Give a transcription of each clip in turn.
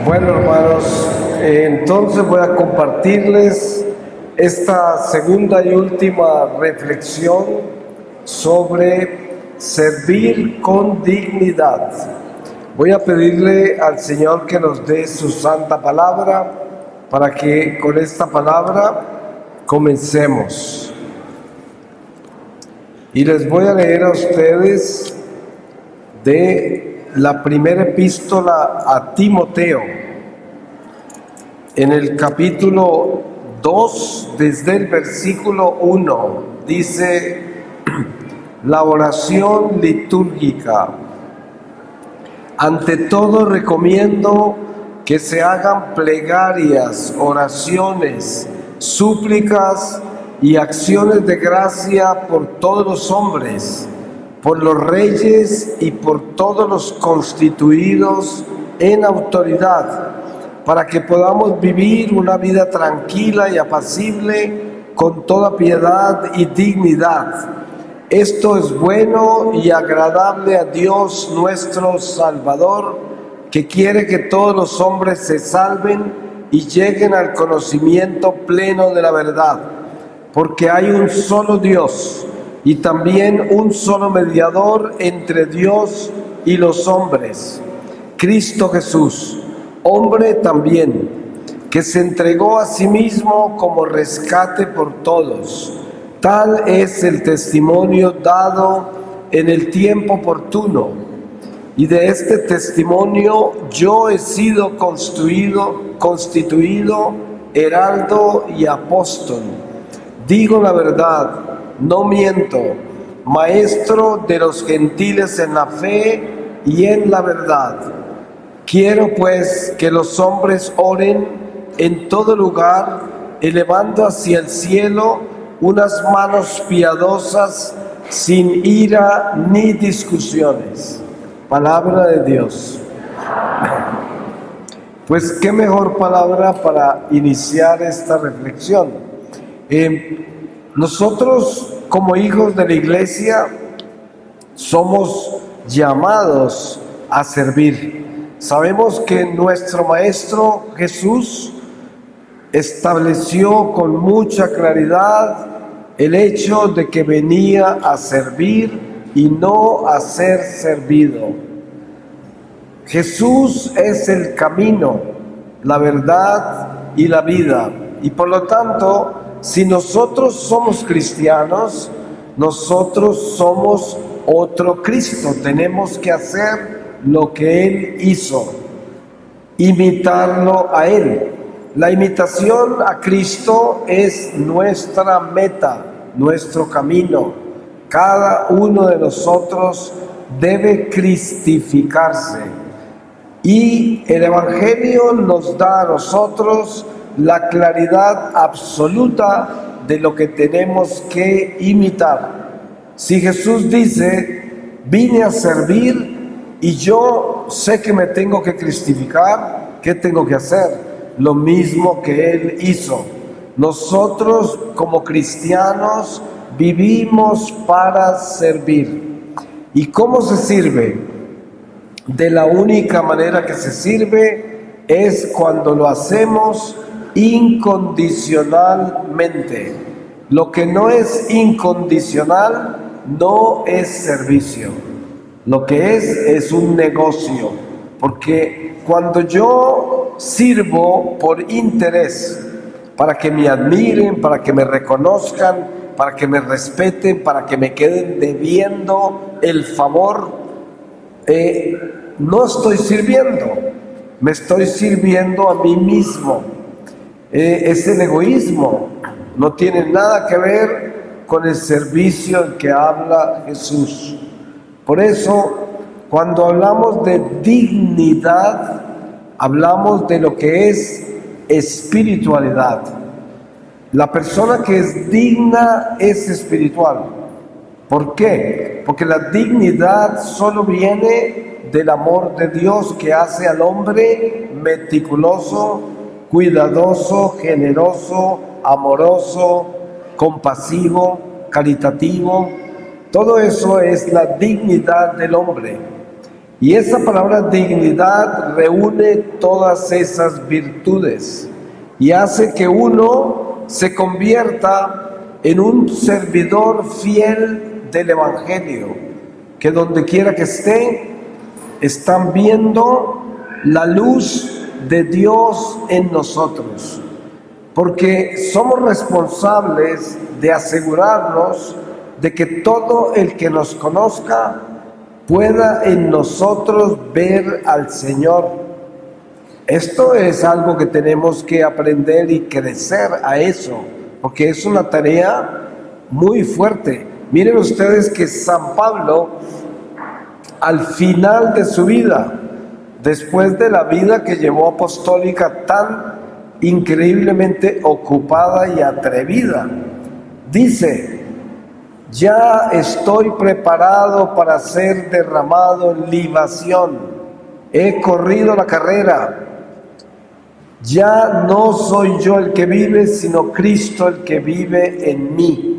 Bueno, hermanos, entonces voy a compartirles esta segunda y última reflexión sobre servir con dignidad. Voy a pedirle al Señor que nos dé su santa palabra para que con esta palabra comencemos. Y les voy a leer a ustedes de la primera epístola a Timoteo, en el capítulo 2, desde el versículo 1, dice la oración litúrgica. Ante todo recomiendo que se hagan plegarias, oraciones, súplicas y acciones de gracia por todos los hombres, por los reyes y por todos los constituidos en autoridad, para que podamos vivir una vida tranquila y apacible con toda piedad y dignidad. Esto es bueno y agradable a Dios nuestro Salvador, que quiere que todos los hombres se salven y lleguen al conocimiento pleno de la verdad, porque hay un solo Dios y también un solo mediador entre Dios y los hombres, Cristo Jesús, hombre también, que se entregó a sí mismo como rescate por todos. Tal es el testimonio dado en el tiempo oportuno, y de este testimonio yo he sido constituido heraldo y apóstol. Digo la verdad, no miento, maestro de los gentiles en la fe y en la verdad. Quiero pues que los hombres oren en todo lugar, elevando hacia el cielo unas manos piadosas, sin ira ni discusiones. Palabra de Dios. Pues qué mejor palabra para iniciar esta reflexión. Nosotros, como hijos de la Iglesia, somos llamados a servir. Sabemos que nuestro Maestro Jesús estableció con mucha claridad el hecho de que venía a servir y no a ser servido. Jesús es el camino, la verdad y la vida. Y por lo tanto, si nosotros somos cristianos, nosotros somos otro Cristo. Tenemos que hacer lo que Él hizo, imitarlo a Él. La imitación a Cristo es nuestra meta, nuestro camino. Cada uno de nosotros debe cristificarse. Y el Evangelio nos da a nosotros la claridad absoluta de lo que tenemos que imitar. Si Jesús dice, vine a servir y yo sé que me tengo que cristificar, ¿qué tengo que hacer? Lo mismo que Él hizo. Nosotros como cristianos vivimos para servir. ¿Y cómo se sirve? De la única manera que se sirve es cuando lo hacemos incondicionalmente. Lo que no es incondicional no es servicio. Lo que es un negocio. Porque cuando yo sirvo por interés, para que me admiren, para que me reconozcan, para que me respeten, para que me queden debiendo el favor, no estoy sirviendo, me estoy sirviendo a mí mismo. Es el egoísmo, no tiene nada que ver con el servicio en que habla Jesús. Por eso, cuando hablamos de dignidad, hablamos de lo que es espiritualidad. La persona que es digna es espiritual. ¿Por qué? Porque la dignidad solo viene del amor de Dios, que hace al hombre meticuloso, cuidadoso, generoso, amoroso, compasivo, caritativo. Todo eso es la dignidad del hombre. Y esa palabra dignidad reúne todas esas virtudes y hace que uno se convierta en un servidor fiel del Evangelio, que donde quiera que esté, están viendo la luz de Dios en nosotros, porque somos responsables de asegurarnos de que todo el que nos conozca pueda en nosotros ver al Señor. Esto es algo que tenemos que aprender y crecer a eso, porque es una tarea muy fuerte. Miren ustedes que San Pablo, al final de su vida, después de la vida que llevó apostólica tan increíblemente ocupada y atrevida, dice: ya estoy preparado para ser derramado en libación, he corrido la carrera, ya no soy yo el que vive, sino Cristo el que vive en mí.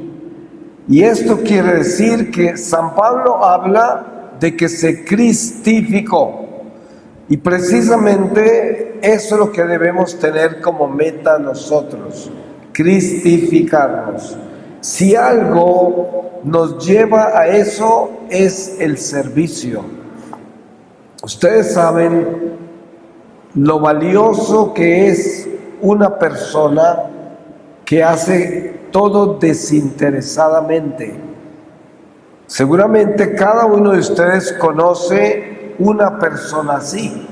Y esto quiere decir que San Pablo habla de que se cristificó. Y precisamente eso es lo que debemos tener como meta nosotros, cristificarnos. Si algo nos lleva a eso es el servicio. Ustedes saben lo valioso que es una persona que hace todo desinteresadamente. Seguramente cada uno de ustedes conoce una persona así.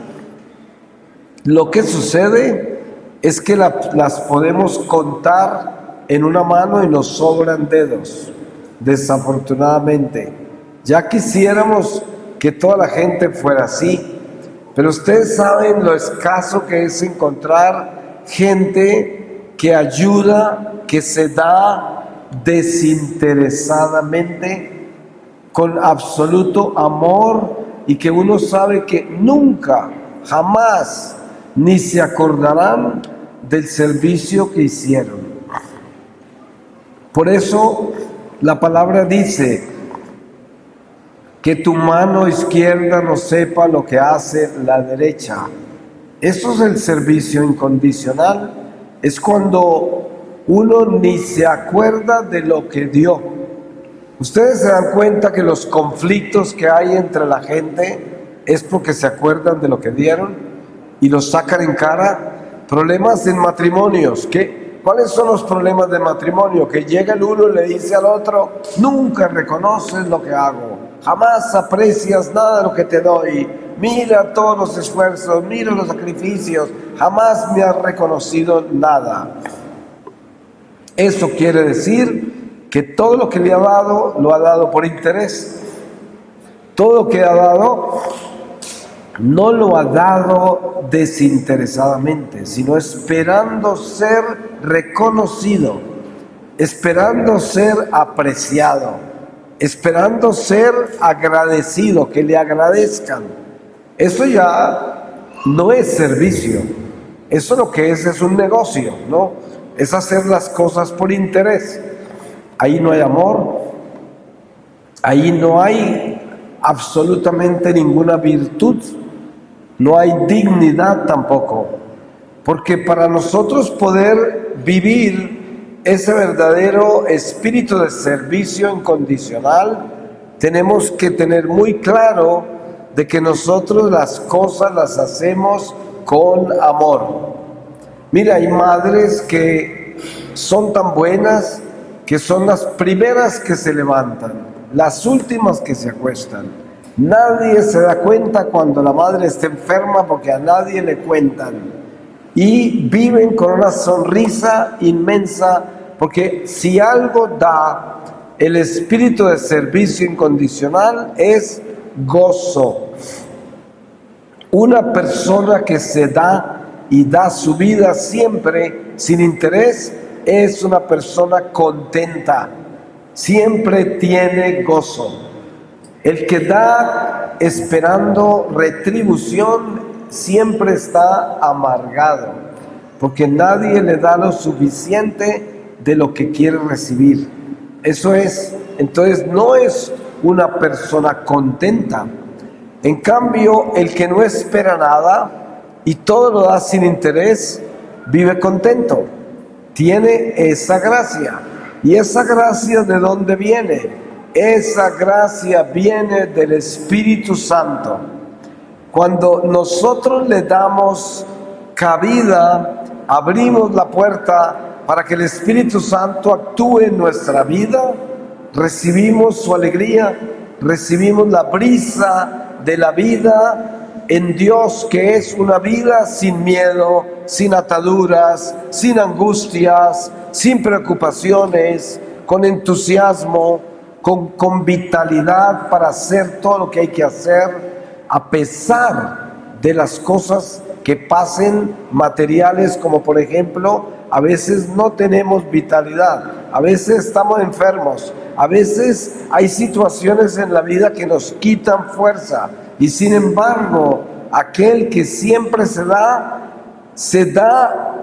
Lo que sucede es que las podemos contar en una mano y nos sobran dedos, desafortunadamente. Ya quisiéramos que toda la gente fuera así, pero ustedes saben lo escaso que es encontrar gente que ayuda, que se da desinteresadamente, con absoluto amor, y que uno sabe que nunca, jamás, ni se acordarán del servicio que hicieron. Por eso la palabra dice que tu mano izquierda no sepa lo que hace la derecha. Eso es el servicio incondicional. Es cuando uno ni se acuerda de lo que dio. Ustedes se dan cuenta que los conflictos que hay entre la gente es porque se acuerdan de lo que dieron y los sacan en cara. Problemas en matrimonios, ¿cuáles son los problemas de matrimonio? Que llega el uno y le dice al otro: nunca reconoces lo que hago, jamás aprecias nada de lo que te doy, mira todos los esfuerzos, mira los sacrificios, jamás me has reconocido nada. Eso quiere decir que todo lo que le ha dado, lo ha dado por interés. Todo lo que ha dado, no lo ha dado desinteresadamente, sino esperando ser reconocido, esperando ser apreciado, esperando ser agradecido, que le agradezcan. Eso ya no es servicio. Eso lo que es un negocio, ¿no? Es hacer las cosas por interés. Ahí no hay amor, ahí no hay absolutamente ninguna virtud. No hay dignidad tampoco, porque para nosotros poder vivir ese verdadero espíritu de servicio incondicional, tenemos que tener muy claro de que nosotros las cosas las hacemos con amor. Mira, hay madres que son tan buenas que son las primeras que se levantan, las últimas que se acuestan. Nadie se da cuenta cuando la madre está enferma porque a nadie le cuentan. Y viven con una sonrisa inmensa, porque si algo da el espíritu de servicio incondicional es gozo. Una persona que se da y da su vida siempre sin interés es una persona contenta, siempre tiene gozo. El que da esperando retribución siempre está amargado, porque nadie le da lo suficiente de lo que quiere recibir. Eso es, entonces no es una persona contenta. En cambio, el que no espera nada y todo lo da sin interés, vive contento. Tiene esa gracia. ¿Y esa gracia de dónde viene? Esa gracia viene del Espíritu Santo. Cuando nosotros le damos cabida, abrimos la puerta para que el Espíritu Santo actúe en nuestra vida, recibimos su alegría, recibimos la brisa de la vida en Dios, que es una vida sin miedo, sin ataduras, sin angustias, sin preocupaciones, con entusiasmo, con vitalidad para hacer todo lo que hay que hacer, a pesar de las cosas que pasen materiales, como por ejemplo, a veces no tenemos vitalidad, a veces estamos enfermos, a veces hay situaciones en la vida que nos quitan fuerza, y sin embargo, aquel que siempre se da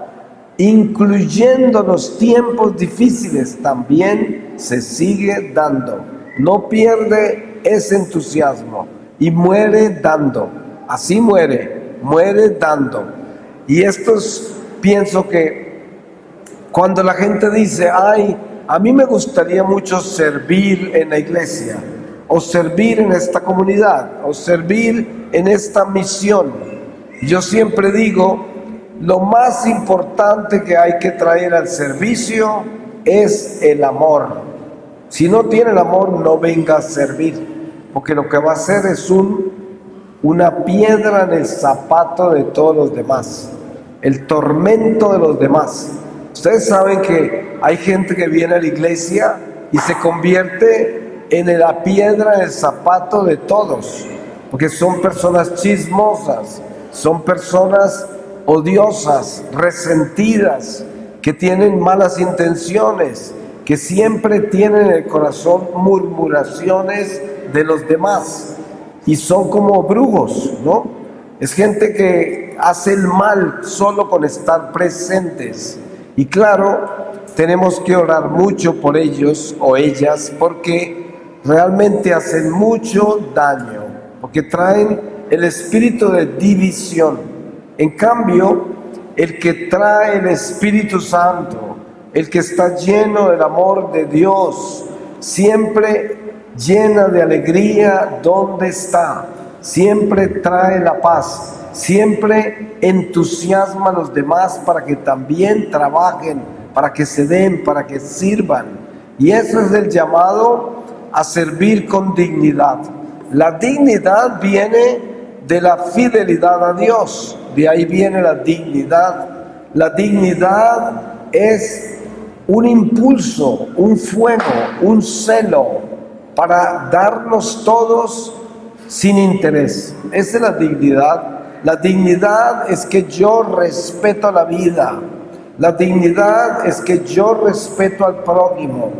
incluyendo los tiempos difíciles, también se sigue dando, no pierde ese entusiasmo y muere dando, así muere dando. Y pienso que cuando la gente dice, ay, a mí me gustaría mucho servir en la iglesia, o servir en esta comunidad, o servir en esta misión, yo siempre digo, lo más importante que hay que traer al servicio es el amor. Si no tiene el amor, no venga a servir, porque lo que va a hacer es una piedra en el zapato de todos los demás, el tormento de los demás. Ustedes saben que hay gente que viene a la iglesia y se convierte en la piedra en el zapato de todos, porque son personas chismosas, son personas odiosas, resentidas, que tienen malas intenciones, que siempre tienen en el corazón murmuraciones de los demás, y son como brujos, ¿no? Es gente que hace el mal solo con estar presentes. Y claro, tenemos que orar mucho por ellos o ellas, porque realmente hacen mucho daño, porque traen el espíritu de división. En cambio, el que trae el Espíritu Santo, el que está lleno del amor de Dios, siempre llena de alegría donde está, siempre trae la paz, siempre entusiasma a los demás para que también trabajen, para que se den, para que sirvan. Y eso es el llamado a servir con dignidad. La dignidad viene de la fidelidad a Dios, de ahí viene la dignidad. La dignidad es un impulso, un fuego, un celo para darnos todos sin interés. Esa es la dignidad. La dignidad es que yo respeto la vida. La dignidad es que yo respeto al prójimo.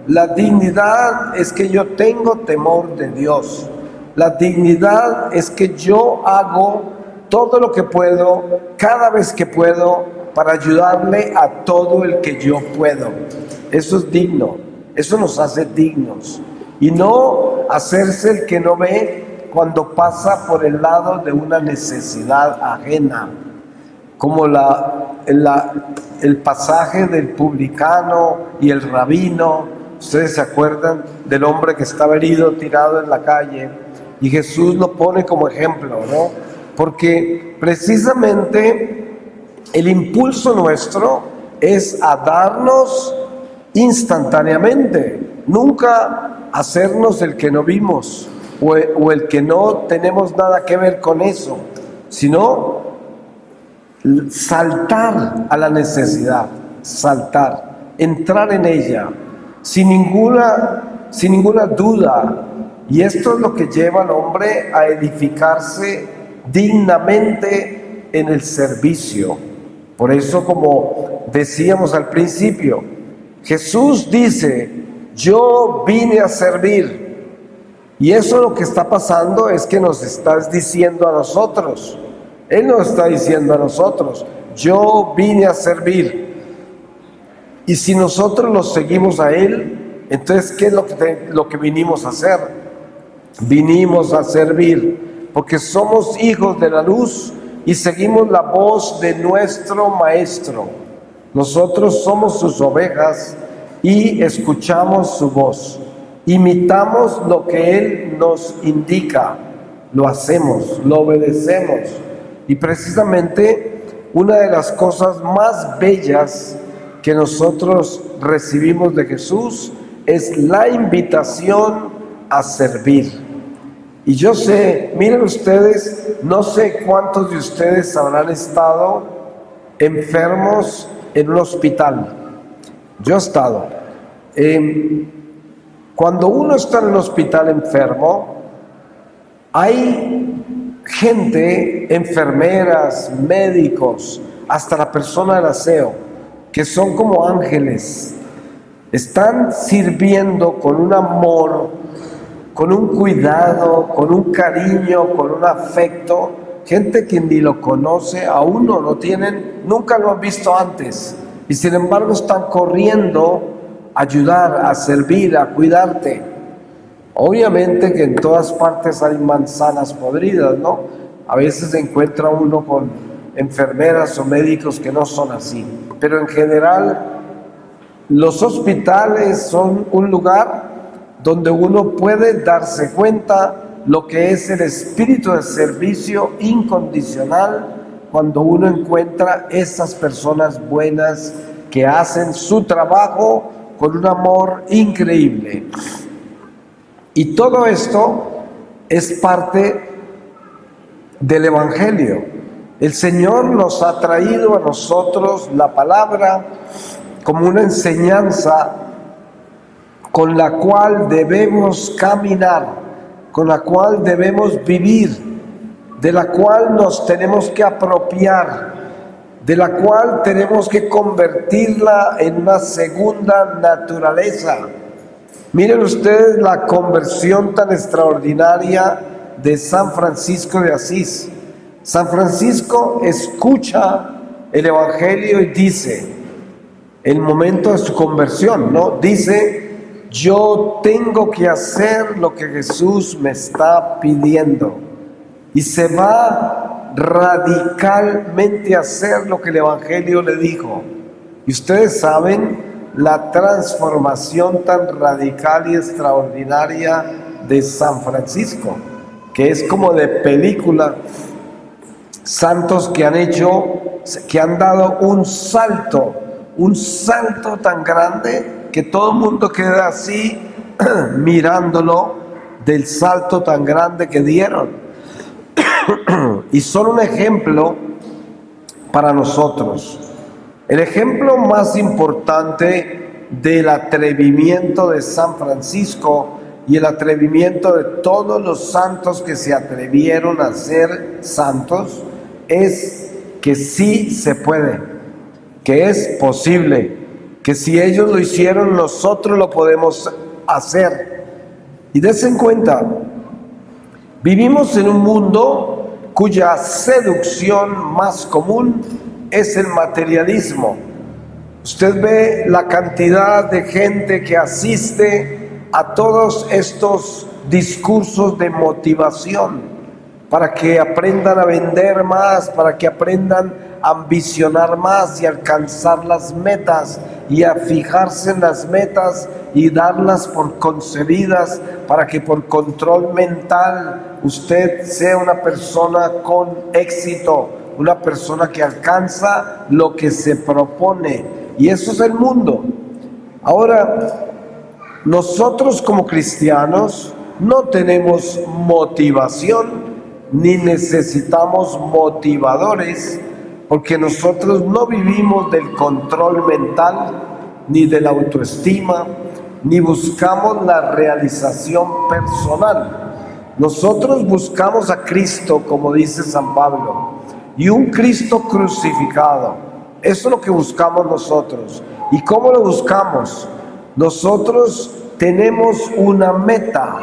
La dignidad es que yo tengo temor de Dios. La dignidad es que yo hago todo lo que puedo, cada vez que puedo, para ayudarle a todo el que yo puedo. Eso es digno, eso nos hace dignos. Y no hacerse el que no ve cuando pasa por el lado de una necesidad ajena, como el pasaje del publicano y el rabino. Ustedes se acuerdan del hombre que estaba herido, tirado en la calle, y Jesús lo pone como ejemplo, ¿no? Porque precisamente el impulso nuestro es a darnos instantáneamente, nunca hacernos el que no vimos o el que no tenemos nada que ver con eso, sino saltar a la necesidad, entrar en ella sin ninguna duda. Y esto es lo que lleva al hombre a edificarse dignamente en el servicio. Por eso, como decíamos al principio, Jesús dice, yo vine a servir. Y eso lo que está pasando es que nos estás diciendo a nosotros. Él nos está diciendo a nosotros, yo vine a servir. Y si nosotros lo seguimos a Él, entonces, ¿qué es lo que vinimos a hacer? Vinimos a servir. porque somos hijos de la luz y seguimos la voz de nuestro Maestro. Nosotros somos sus ovejas y escuchamos su voz. Imitamos lo que Él nos indica, lo hacemos, lo obedecemos. Y precisamente una de las cosas más bellas que nosotros recibimos de Jesús es la invitación a servir. Y yo sé, miren ustedes, no sé cuántos de ustedes habrán estado enfermos en un hospital. Yo he estado. Cuando uno está en el hospital enfermo, hay gente, enfermeras, médicos, hasta la persona del aseo, que son como ángeles. Están sirviendo con un amor, con un cuidado, con un cariño, con un afecto. Gente que ni lo conoce, aún no lo tienen, nunca lo han visto antes. Y sin embargo están corriendo a ayudar, a servir, a cuidarte. Obviamente que en todas partes hay manzanas podridas, ¿no? A veces se encuentra uno con enfermeras o médicos que no son así. Pero en general, los hospitales son un lugar donde uno puede darse cuenta lo que es el espíritu de servicio incondicional cuando uno encuentra esas personas buenas que hacen su trabajo con un amor increíble. Y todo esto es parte del Evangelio. El Señor nos ha traído a nosotros la palabra como una enseñanza con la cual debemos caminar, con la cual debemos vivir, de la cual nos tenemos que apropiar, de la cual tenemos que convertirla en una segunda naturaleza. Miren ustedes la conversión tan extraordinaria de San Francisco de Asís. San Francisco escucha el Evangelio y dice, el momento de su conversión, ¿no? Dice, yo tengo que hacer lo que Jesús me está pidiendo. Y se va radicalmente a hacer lo que el Evangelio le dijo. Y ustedes saben la transformación tan radical y extraordinaria de San Francisco, que es como de película. Santos que han dado un salto tan grande que todo el mundo queda así mirándolo del salto tan grande que dieron. Y son un ejemplo para nosotros. El ejemplo más importante del atrevimiento de San Francisco y el atrevimiento de todos los santos que se atrevieron a ser santos es que sí se puede, que es posible, que si ellos lo hicieron, nosotros lo podemos hacer. Y dense en cuenta, vivimos en un mundo cuya seducción más común es el materialismo. Usted ve la cantidad de gente que asiste a todos estos discursos de motivación para que aprendan a vender más, para que aprendan a ambicionar más y alcanzar las metas y a fijarse en las metas y darlas por concebidas para que por control mental usted sea una persona con éxito, una persona que alcanza lo que se propone. Y eso es el mundo. Ahora, nosotros como cristianos no tenemos motivación ni necesitamos motivadores, porque nosotros no vivimos del control mental, ni de la autoestima, ni buscamos la realización personal. Nosotros buscamos a Cristo, como dice San Pablo, y un Cristo crucificado. Eso es lo que buscamos nosotros. ¿Y cómo lo buscamos? Nosotros tenemos una meta.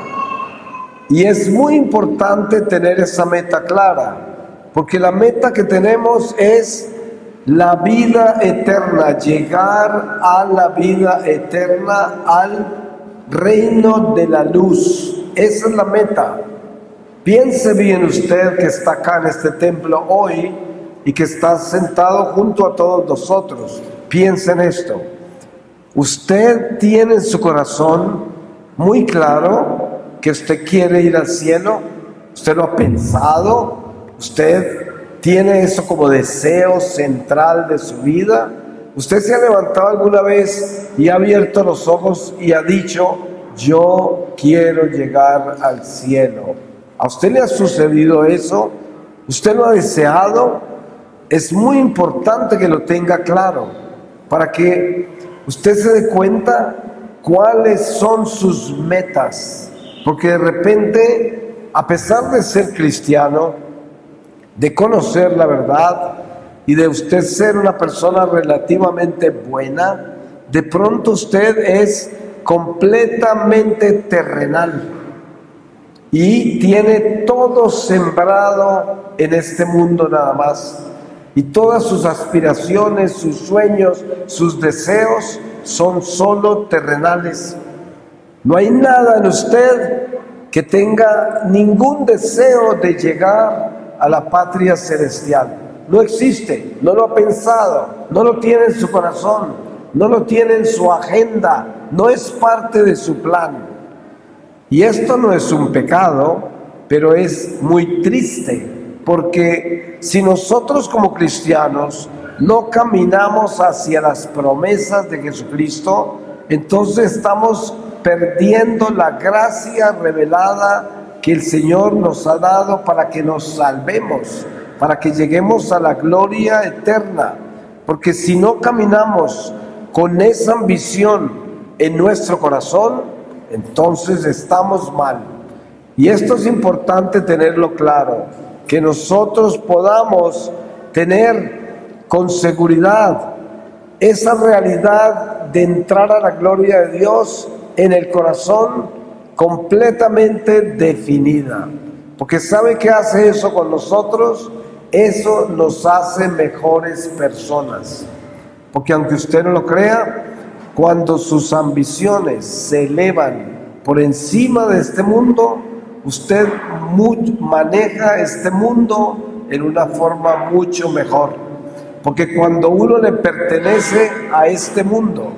Y es muy importante tener esa meta clara, porque la meta que tenemos es la vida eterna, llegar a la vida eterna, al reino de la luz. Esa es la meta. Piense bien usted que está acá en este templo hoy y que está sentado junto a todos nosotros. Piense en esto. Usted tiene en su corazón muy claro que usted quiere ir al cielo. Usted lo ha pensado. Usted tiene eso como deseo central de su vida. Usted se ha levantado alguna vez y ha abierto los ojos y ha dicho: yo quiero llegar al cielo. ¿A usted le ha sucedido eso? ¿Usted lo ha deseado? Es muy importante que lo tenga claro para que usted se dé cuenta cuáles son sus metas. Porque de repente, a pesar de ser cristiano, de conocer la verdad y de usted ser una persona relativamente buena, de pronto usted es completamente terrenal y tiene todo sembrado en este mundo nada más. Y todas sus aspiraciones, sus sueños, sus deseos son solo terrenales. No hay nada en usted que tenga ningún deseo de llegar a la patria celestial. No existe, no lo ha pensado, no lo tiene en su corazón, no lo tiene en su agenda, no es parte de su plan. Y esto no es un pecado, pero es muy triste, porque si nosotros como cristianos no caminamos hacia las promesas de Jesucristo, entonces estamos perdiendo la gracia revelada que el Señor nos ha dado para que nos salvemos, para que lleguemos a la gloria eterna. Porque si no caminamos con esa ambición en nuestro corazón, entonces estamos mal. Y esto es importante tenerlo claro, que nosotros podamos tener con seguridad esa realidad de entrar a la gloria de Dios en el corazón completamente definida. Porque ¿sabe qué hace eso con nosotros? Eso nos hace mejores personas. Porque aunque usted no lo crea, cuando sus ambiciones se elevan por encima de este mundo, usted maneja este mundo en una forma mucho mejor. Porque cuando uno le pertenece a este mundo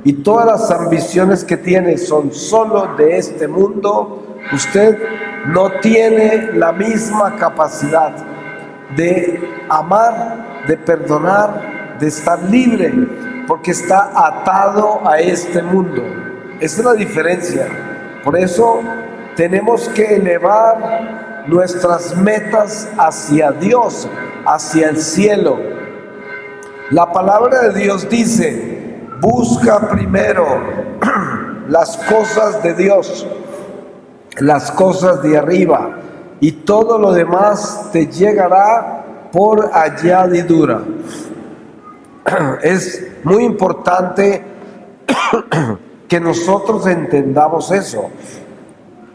y todas las ambiciones que tiene son solo de este mundo, usted no tiene la misma capacidad de amar, de perdonar, de estar libre, porque está atado a este mundo. Esa es la diferencia. Por eso tenemos que elevar nuestras metas hacia Dios, hacia el cielo. La palabra de Dios dice: busca primero las cosas de Dios, las cosas de arriba, y todo lo demás te llegará por añadidura. Es muy importante que nosotros entendamos eso,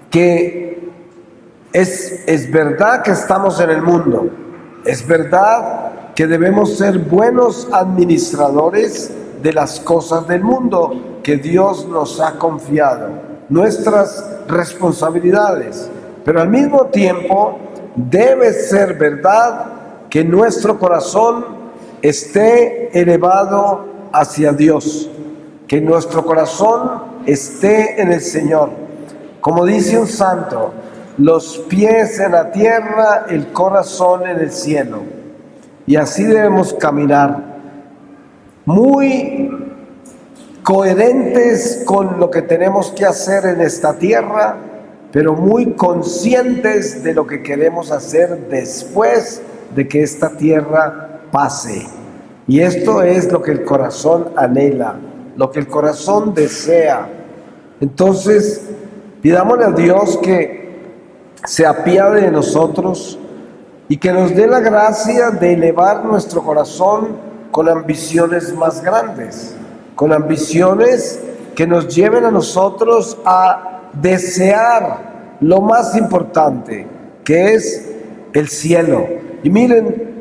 que es verdad que estamos en el mundo, es verdad que debemos ser buenos administradores de las cosas del mundo que Dios nos ha confiado, nuestras responsabilidades, pero al mismo tiempo debe ser verdad que nuestro corazón esté elevado hacia Dios, que nuestro corazón esté en el Señor. Como dice un santo: los pies en la tierra, el corazón en el cielo. Y así debemos caminar, muy coherentes con lo que tenemos que hacer en esta tierra, pero muy conscientes de lo que queremos hacer después de que esta tierra pase. Y esto es lo que el corazón anhela, lo que el corazón desea. Entonces, pidámosle a Dios que se apiade de nosotros y que nos dé la gracia de elevar nuestro corazón con ambiciones más grandes, con ambiciones que nos lleven a nosotros a desear lo más importante, que es el cielo. Y miren,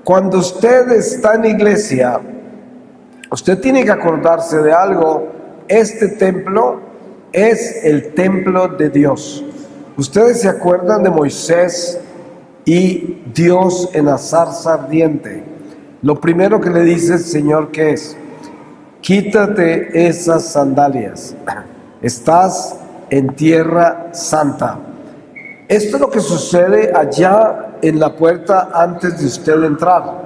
cuando usted está en iglesia, usted tiene que acordarse de algo: este templo es el templo de Dios. Ustedes se acuerdan de Moisés y Dios en la zarza ardiente. Lo primero que le dice el Señor, ¿qué es? Quítate esas sandalias. Estás en tierra santa. Esto es lo que sucede allá en la puerta antes de usted entrar.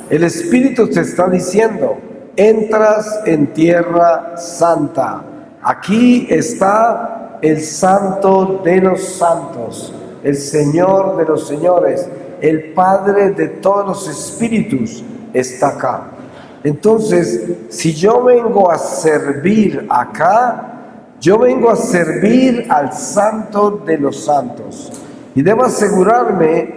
El Espíritu te está diciendo, entras en tierra santa. Aquí está el Santo de los santos, el Señor de los señores, el Padre de todos los espíritus está acá. Entonces, si yo vengo a servir acá, yo vengo a servir al Santo de los santos. Y debo asegurarme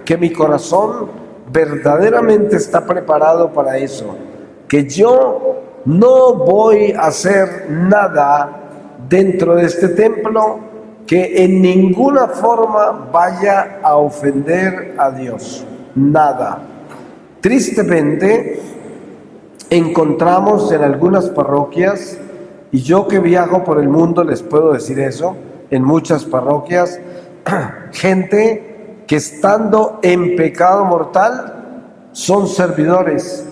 que mi corazón verdaderamente está preparado para eso. Que yo no voy a hacer nada dentro de este templo que en ninguna forma vaya a ofender a Dios. Nada. Tristemente, encontramos en algunas parroquias, y yo que viajo por el mundo les puedo decir eso, en muchas parroquias, gente que estando en pecado mortal son servidores.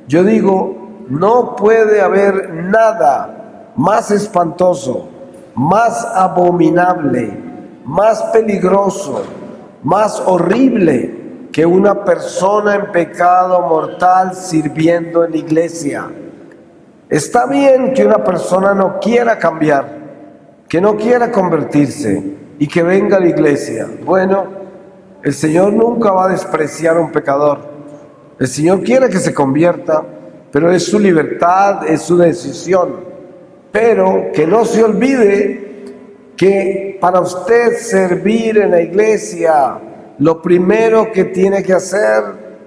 Yo digo, no puede haber nada más espantoso, más abominable, más peligroso, más horrible que una persona en pecado mortal sirviendo en la iglesia. Está bien que una persona no quiera cambiar, que no quiera convertirse y que venga a la iglesia. Bueno, el Señor nunca va a despreciar a un pecador. El Señor quiere que se convierta, pero es su libertad, es su decisión. Pero que no se olvide que para usted servir en la iglesia, lo primero que tiene que hacer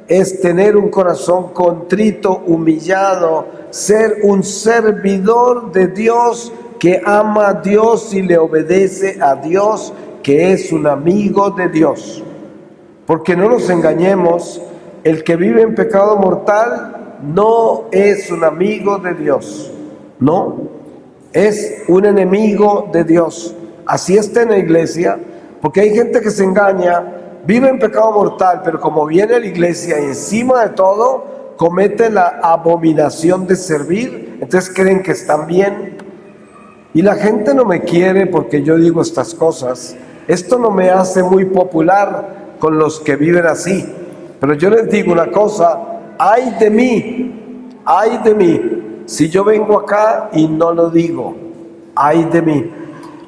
es tener un corazón contrito, humillado, ser un servidor de Dios que ama a Dios y le obedece a Dios, que es un amigo de Dios. Porque no nos engañemos, el que vive en pecado mortal no es un amigo de Dios, no, es un enemigo de Dios. Así está en la iglesia, porque hay gente que se engaña, vive en pecado mortal, pero como viene a la iglesia y encima de todo comete la abominación de servir, entonces creen que están bien. Y la gente no me quiere porque yo digo estas cosas. Esto no me hace muy popular con los que viven así. Pero yo les digo una cosa, ay de mí, si yo vengo acá y no lo digo, ay de mí.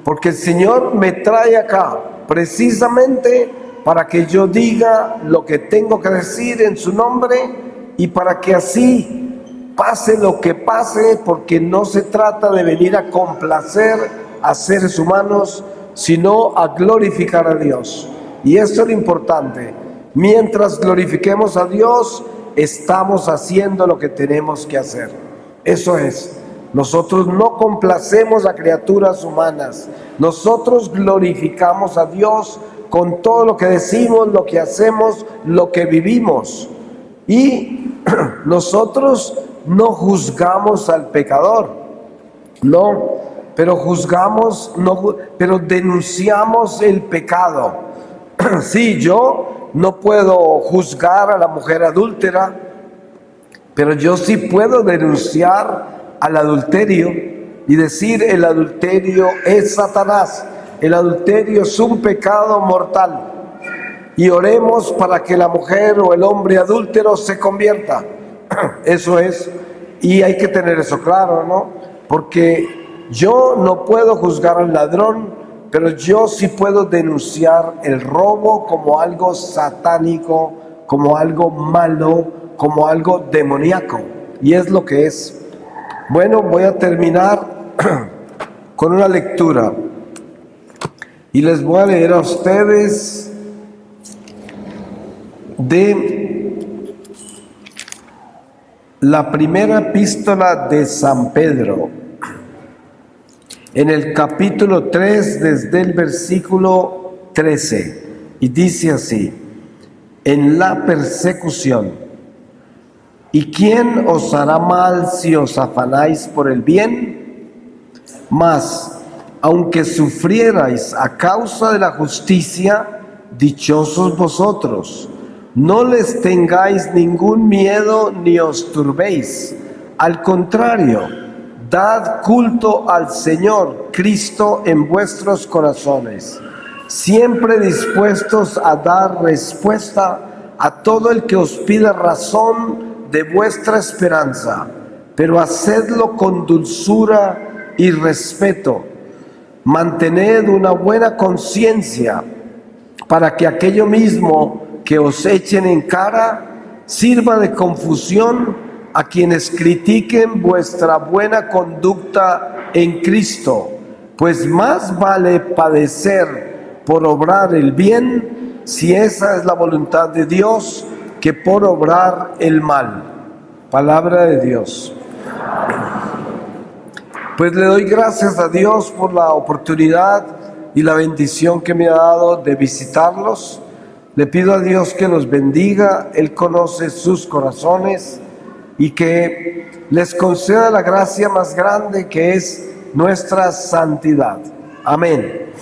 Porque el Señor me trae acá precisamente para que yo diga lo que tengo que decir en su nombre y para que así pase lo que pase, porque no se trata de venir a complacer a seres humanos, sino a glorificar a Dios. Y esto es lo importante. Mientras glorifiquemos a Dios, estamos haciendo lo que tenemos que hacer. Eso es. Nosotros no complacemos a criaturas humanas. Nosotros glorificamos a Dios con todo lo que decimos, lo que hacemos, lo que vivimos. Y nosotros no juzgamos al pecador, no, pero juzgamos, no, pero denunciamos el pecado. Sí, yo no puedo juzgar a la mujer adúltera, pero yo sí puedo denunciar al adulterio y decir: el adulterio es Satanás, el adulterio es un pecado mortal. Y oremos para que la mujer o el hombre adúltero se convierta. Eso es, y hay que tener eso claro, ¿no? Porque yo no puedo juzgar al ladrón, pero yo sí puedo denunciar el robo como algo satánico, como algo malo, como algo demoníaco, y es lo que es. Bueno, voy a terminar con una lectura, y les voy a leer a ustedes de la primera epístola de San Pedro, en el capítulo 3, desde el versículo 13, y dice así: en la persecución, ¿y quién os hará mal si os afanáis por el bien? Mas aunque sufrierais a causa de la justicia, dichosos vosotros. No les tengáis ningún miedo ni os turbéis. Al contrario, dad culto al Señor Cristo en vuestros corazones, siempre dispuestos a dar respuesta a todo el que os pida razón de vuestra esperanza, pero hacedlo con dulzura y respeto. Mantened una buena conciencia, para que aquello mismo que os echen en cara sirva de confusión a quienes critiquen vuestra buena conducta en Cristo, pues más vale padecer por obrar el bien, si esa es la voluntad de Dios, que por obrar el mal. Palabra de Dios. Pues le doy gracias a Dios por la oportunidad y la bendición que me ha dado de visitarlos. Le pido a Dios que los bendiga. Él conoce sus corazones y que les conceda la gracia más grande, que es nuestra santidad. Amén.